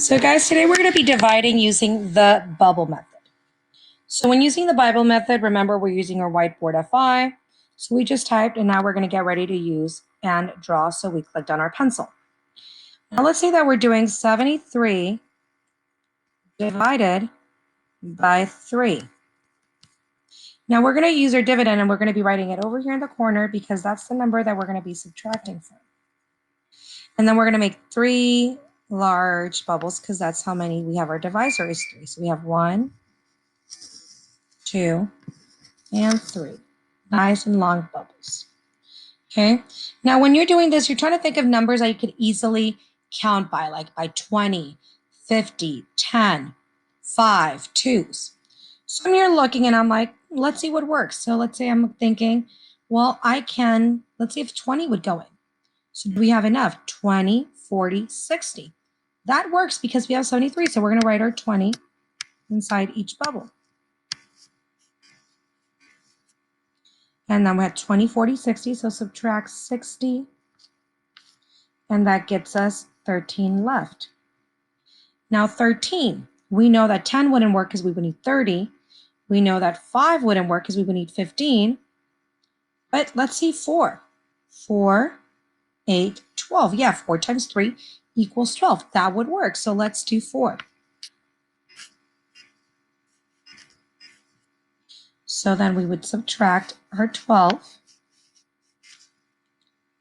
So guys, today we're going to be dividing using the bubble method. So when using the bubble method, remember we're using our whiteboard FI. So we just typed and now we're going to get ready to use and draw. So we clicked on our pencil. Now let's say that we're doing 73 divided by 3. Now we're going to use our dividend and we're going to be writing it over here in the corner because that's the number that we're going to be subtracting from. And then we're going to make 3 large bubbles because that's how many we have. Our divisor is 3. So we have 1, 2, and 3. Nice and long bubbles. Okay. Now, when you're doing this, you're trying to think of numbers that you could easily count by, like by 20, 50, 10, 5, 2s. So when you're looking and I'm like, let's see what works. So let's say I'm thinking, well, let's see if 20 would go in. So do we have enough? 20, 40, 60. That works because we have 73. So we're going to write our 20 inside each bubble. And then we have 20, 40, 60. So subtract 60. And that gets us 13 left. Now 13, we know that 10 wouldn't work because we would need 30. We know that 5 wouldn't work because we would need 15. But let's see 4. 4, 8, 12. Yeah, 4 times 3 equals 12. That would work. So let's do 4. So then we would subtract our 12.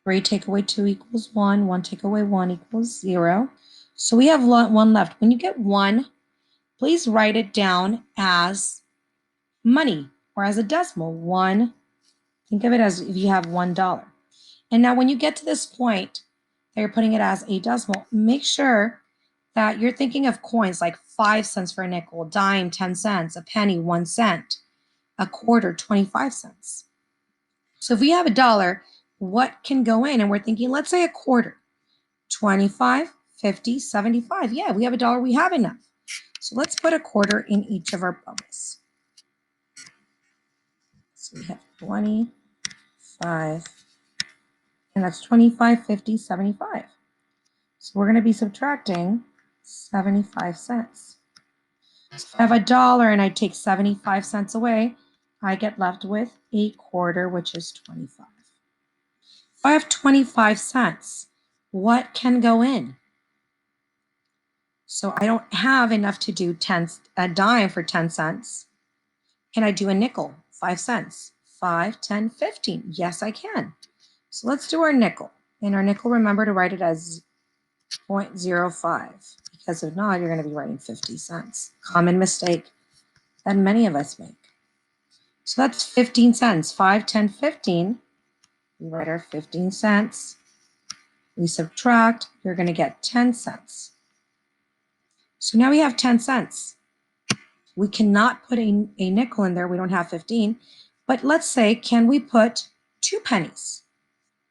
3 take away 2 equals 1. 1 take away 1 equals 0. So we have 1 left. When you get 1, please write it down as money or as a decimal. 1, think of it as if you have $1. And now when you get to this point that you're putting it as a decimal, make sure that you're thinking of coins like 5 cents for a nickel, a dime, 10 cents, a penny, 1 cent, a quarter, 25 cents. So if we have $1, what can go in? And we're thinking, let's say a quarter, 25, 50, 75. Yeah, we have $1, we have enough. So let's put a quarter in each of our bubbles. So we have 25, and that's 25, 50, 75. So we're going to be subtracting 75 cents. So if I have $1 and I take 75 cents away, I get left with a quarter, which is 25. If I have 25 cents, what can go in? So I don't have enough to do a dime for 10 cents. Can I do a nickel? 5 cents. 5, 10, 15. Yes, I can. So let's do our nickel. And our nickel, remember to write it as 0.05. Because if not, you're going to be writing 50 cents. Common mistake that many of us make. So that's 15 cents. 5, 10, 15. We write our 15 cents. We subtract. You're going to get 10 cents. So now we have 10 cents. We cannot put a nickel in there. We don't have 15. But let's say, can we put 2 pennies?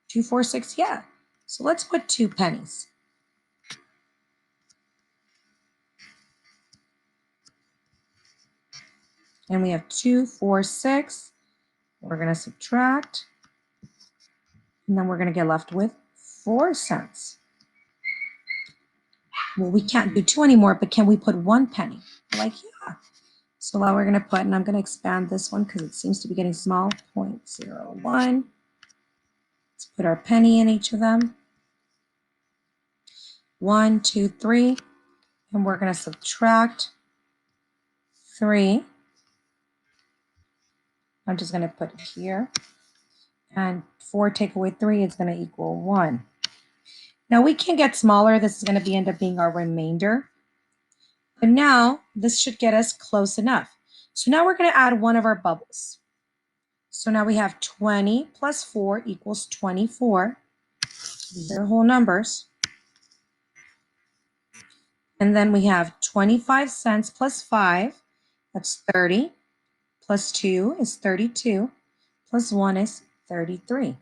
2, 4, 6, yeah. So let's put 2 pennies. And we have 2, 4, 6. We're going to subtract. And then we're going to get left with 4 cents. Well, we can't do 2 anymore, but can we put 1 penny? We're like, yeah. So now we're going to put, and I'm going to expand this one because it seems to be getting small, 0.01. Let's put our penny in each of them. 1, 2, 3. And we're going to subtract 3. I'm just going to put it here. And 4 take away 3 is going to equal 1. Now we can get smaller. This is going to end up being our remainder. But now this should get us close enough. So now we're going to add one of our bubbles. So now we have 20 plus 4 equals 24. These are whole numbers. And then we have 25 cents plus 5. That's 30. Plus 2 is 32. Plus 1 is 33.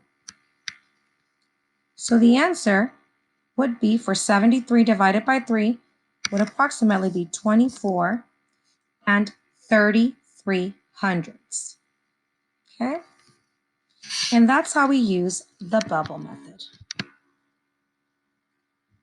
So the answer would be for 73 divided by 3 would approximately be 24 and 33 hundredths. Okay? And that's how we use the bubble method.